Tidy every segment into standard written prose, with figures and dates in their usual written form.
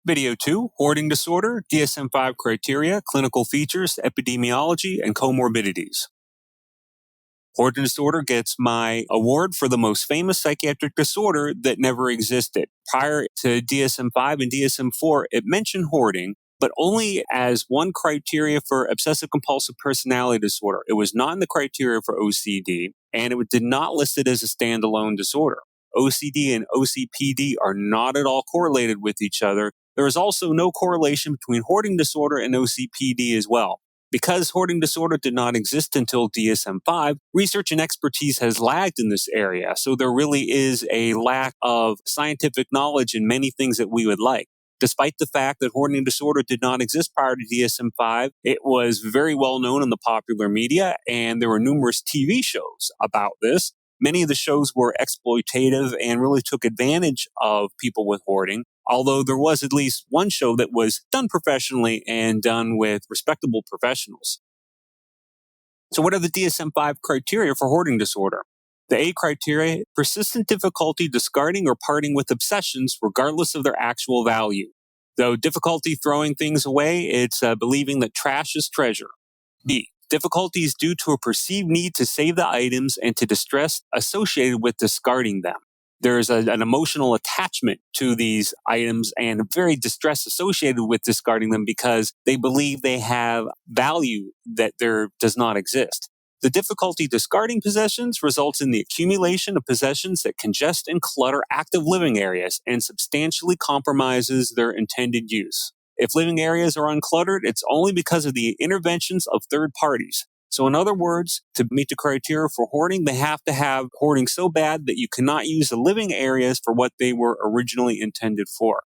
Video 2, Hoarding Disorder, DSM-5 Criteria, Clinical Features, Epidemiology, and Comorbidities. Hoarding Disorder gets my award for the most famous psychiatric disorder that never existed. Prior to DSM-5 and DSM-4, it mentioned hoarding, but only as one criteria for obsessive-compulsive personality disorder. It was not in the criteria for OCD, and it did not list it as a standalone disorder. OCD and OCPD are not at all correlated with each other. There is also no correlation between hoarding disorder and OCPD as well. Because hoarding disorder did not exist until DSM-5, research and expertise has lagged in this area, so there really is a lack of scientific knowledge in many things that we would like. Despite the fact that hoarding disorder did not exist prior to DSM-5, it was very well known in the popular media, and there were numerous TV shows about this. Many of the shows were exploitative and really took advantage of people with hoarding, although there was at least one show that was done professionally and done with respectable professionals. So what are the DSM-5 criteria for hoarding disorder? The A criteria, persistent difficulty discarding or parting with obsessions regardless of their actual value. Though difficulty throwing things away, it's believing that trash is treasure. B, difficulties due to a perceived need to save the items and to distress associated with discarding them. There's an emotional attachment to these items and very distress associated with discarding them because they believe they have value that there does not exist. The difficulty discarding possessions results in the accumulation of possessions that congest and clutter active living areas and substantially compromises their intended use. If living areas are uncluttered, it's only because of the interventions of third parties. So in other words, to meet the criteria for hoarding, they have to have hoarding so bad that you cannot use the living areas for what they were originally intended for.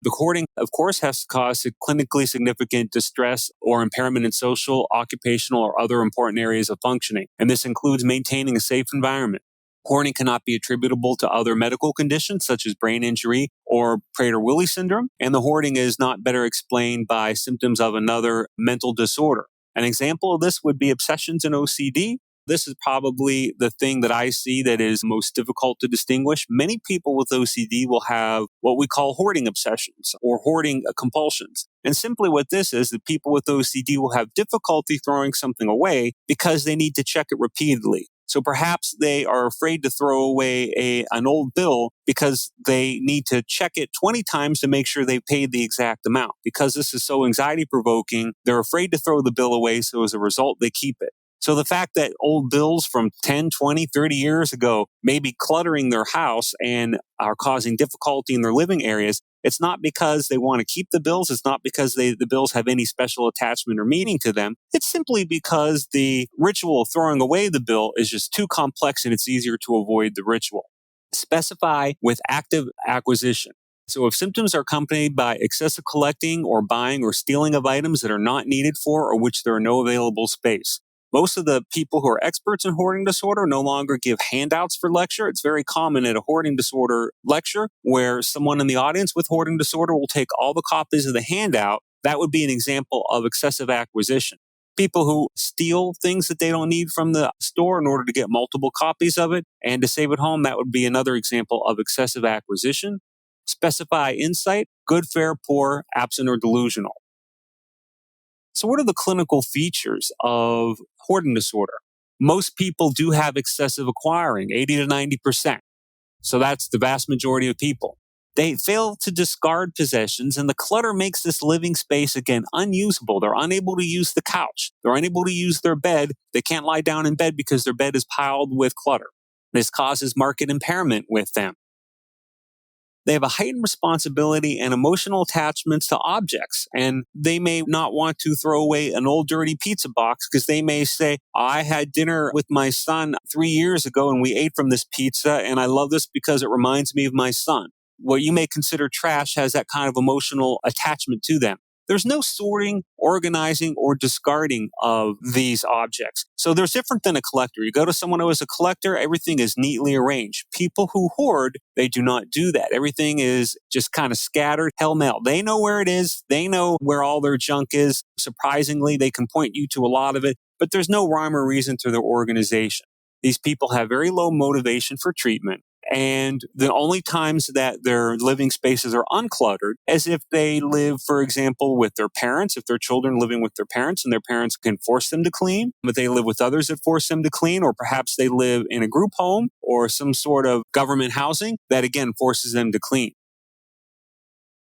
The hoarding, of course, has to cause clinically significant distress or impairment in social, occupational, or other important areas of functioning, and this includes maintaining a safe environment. Hoarding cannot be attributable to other medical conditions such as brain injury or Prader-Willi syndrome, and the hoarding is not better explained by symptoms of another mental disorder. An example of this would be obsessions in OCD. This is probably the thing that I see that is most difficult to distinguish. Many people with OCD will have what we call hoarding obsessions or hoarding compulsions. And simply what this is, that people with OCD will have difficulty throwing something away because they need to check it repeatedly. So perhaps they are afraid to throw away an old bill because they need to check it 20 times to make sure they paid the exact amount. Because this is so anxiety-provoking, they're afraid to throw the bill away, so as a result, they keep it. So the fact that old bills from 10, 20, 30 years ago may be cluttering their house and are causing difficulty in their living areas, it's not because they want to keep the bills. It's not because the bills have any special attachment or meaning to them. It's simply because the ritual of throwing away the bill is just too complex and it's easier to avoid the ritual. Specify with active acquisition. So if symptoms are accompanied by excessive collecting or buying or stealing of items that are not needed for or which there are no available space. Most of the people who are experts in hoarding disorder no longer give handouts for lecture. It's very common at a hoarding disorder lecture where someone in the audience with hoarding disorder will take all the copies of the handout. That would be an example of excessive acquisition. People who steal things that they don't need from the store in order to get multiple copies of it and to save at home, that would be another example of excessive acquisition. Specify insight, good, fair, poor, absent, or delusional. So what are the clinical features of hoarding disorder? Most people do have excessive acquiring, 80 to 90%. So that's the vast majority of people. They fail to discard possessions, and the clutter makes this living space, again, unusable. They're unable to use the couch. They're unable to use their bed. They can't lie down in bed because their bed is piled with clutter. This causes marked impairment with them. They have a heightened responsibility and emotional attachments to objects, and they may not want to throw away an old dirty pizza box because they may say, I had dinner with my son 3 years ago and we ate from this pizza and I love this because it reminds me of my son. What you may consider trash has that kind of emotional attachment to them. There's no sorting, organizing, or discarding of these objects. So they're different than a collector. You go to someone who is a collector, everything is neatly arranged. People who hoard, they do not do that. Everything is just kind of scattered, pell-mell. They know where it is. They know where all their junk is. Surprisingly, they can point you to a lot of it, but there's no rhyme or reason to their organization. These people have very low motivation for treatment. And the only times that their living spaces are uncluttered is if they live, for example, with their parents, if their children living with their parents and their parents can force them to clean, but they live with others that force them to clean, or perhaps they live in a group home or some sort of government housing that again forces them to clean.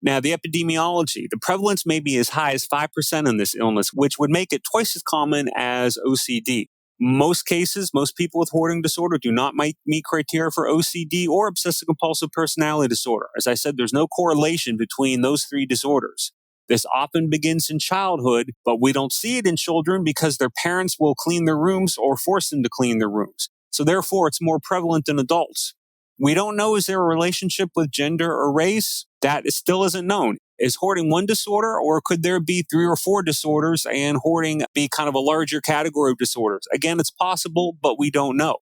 Now, the epidemiology, the prevalence may be as high as 5% in this illness, which would make it twice as common as OCD. Most cases, most people with hoarding disorder do not meet criteria for OCD or obsessive compulsive personality disorder. As I said, there's no correlation between those three disorders. This often begins in childhood, but we don't see it in children because their parents will clean their rooms or force them to clean their rooms. So therefore, it's more prevalent in adults. We don't know, is there a relationship with gender or race? That still isn't known. Is hoarding one disorder, or could there be 3 or 4 disorders and hoarding be kind of a larger category of disorders? Again, it's possible, but we don't know.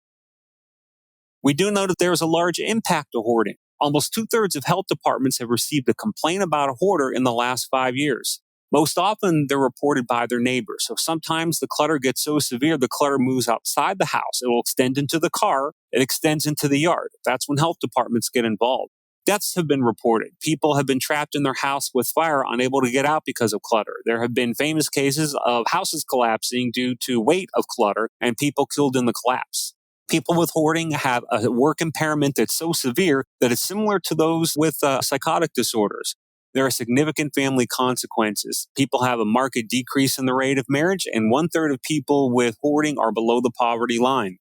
We do know that there is a large impact of hoarding. Almost 2/3 of health departments have received a complaint about a hoarder in the last 5 years. Most often, they're reported by their neighbors. So sometimes the clutter gets so severe, the clutter moves outside the house. It will extend into the car. It extends into the yard. That's when health departments get involved. Deaths have been reported. People have been trapped in their house with fire, unable to get out because of clutter. There have been famous cases of houses collapsing due to weight of clutter and people killed in the collapse. People with hoarding have a work impairment that's so severe that it's similar to those with psychotic disorders. There are significant family consequences. People have a marked decrease in the rate of marriage, and 1/3 of people with hoarding are below the poverty line.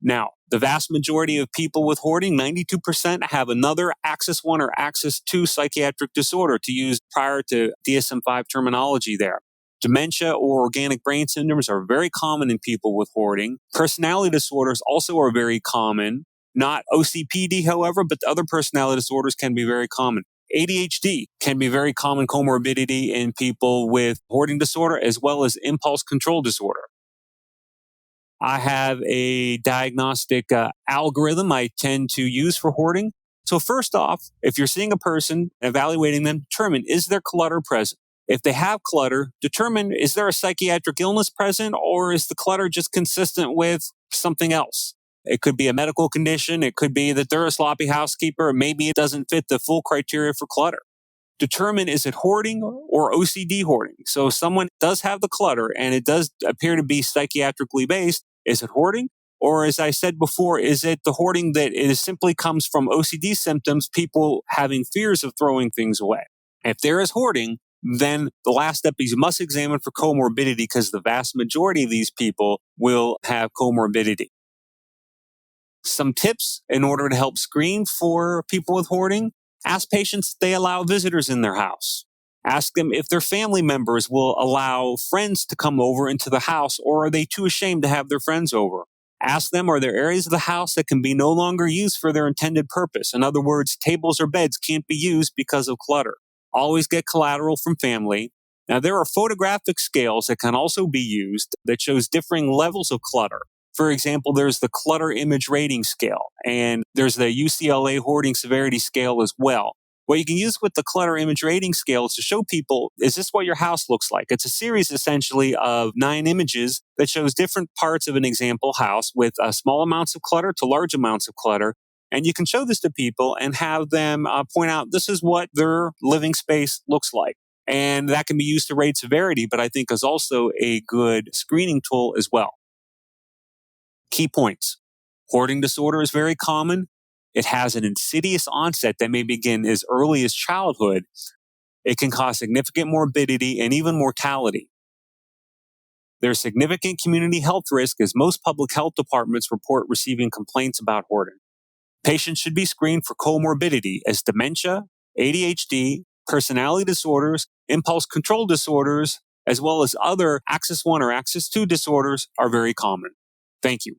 Now, the vast majority of people with hoarding, 92%, have another Axis 1 or Axis 2 psychiatric disorder, to use prior to DSM-5 terminology there. Dementia or organic brain syndromes are very common in people with hoarding. Personality disorders also are very common. Not OCPD, however, but other personality disorders can be very common. ADHD can be very common comorbidity in people with hoarding disorder, as well as impulse control disorder. I have a diagnostic algorithm I tend to use for hoarding. So first off, if you're seeing a person, evaluating them, determine, is there clutter present? If they have clutter, determine, is there a psychiatric illness present, or is the clutter just consistent with something else? It could be a medical condition. It could be that they're a sloppy housekeeper. Maybe it doesn't fit the full criteria for clutter. Determine, is it hoarding or OCD hoarding? So if someone does have the clutter and it does appear to be psychiatrically based, is it hoarding? Or as I said before, is it the hoarding that simply comes from OCD symptoms, people having fears of throwing things away? If there is hoarding, then the last step is you must examine for comorbidity, because the vast majority of these people will have comorbidity. Some tips in order to help screen for people with hoarding: ask patients if they allow visitors in their house. Ask them if their family members will allow friends to come over into the house, or are they too ashamed to have their friends over? Ask them, are there areas of the house that can be no longer used for their intended purpose? In other words, tables or beds can't be used because of clutter. Always get collateral from family. Now, there are photographic scales that can also be used that shows differing levels of clutter. For example, there's the clutter image rating scale, and there's the UCLA hoarding severity scale as well. What you can use with the clutter image rating scale is to show people, is this what your house looks like? It's a series essentially of 9 images that shows different parts of an example house with small amounts of clutter to large amounts of clutter. And you can show this to people and have them point out, this is what their living space looks like. And that can be used to rate severity, but I think is also a good screening tool as well. Key points. Hoarding disorder is very common. It has an insidious onset that may begin as early as childhood. It can cause significant morbidity and even mortality. There's significant community health risk, as most public health departments report receiving complaints about hoarding. Patients should be screened for comorbidity, as dementia, ADHD, personality disorders, impulse control disorders, as well as other Axis 1 or Axis 2 disorders are very common. Thank you.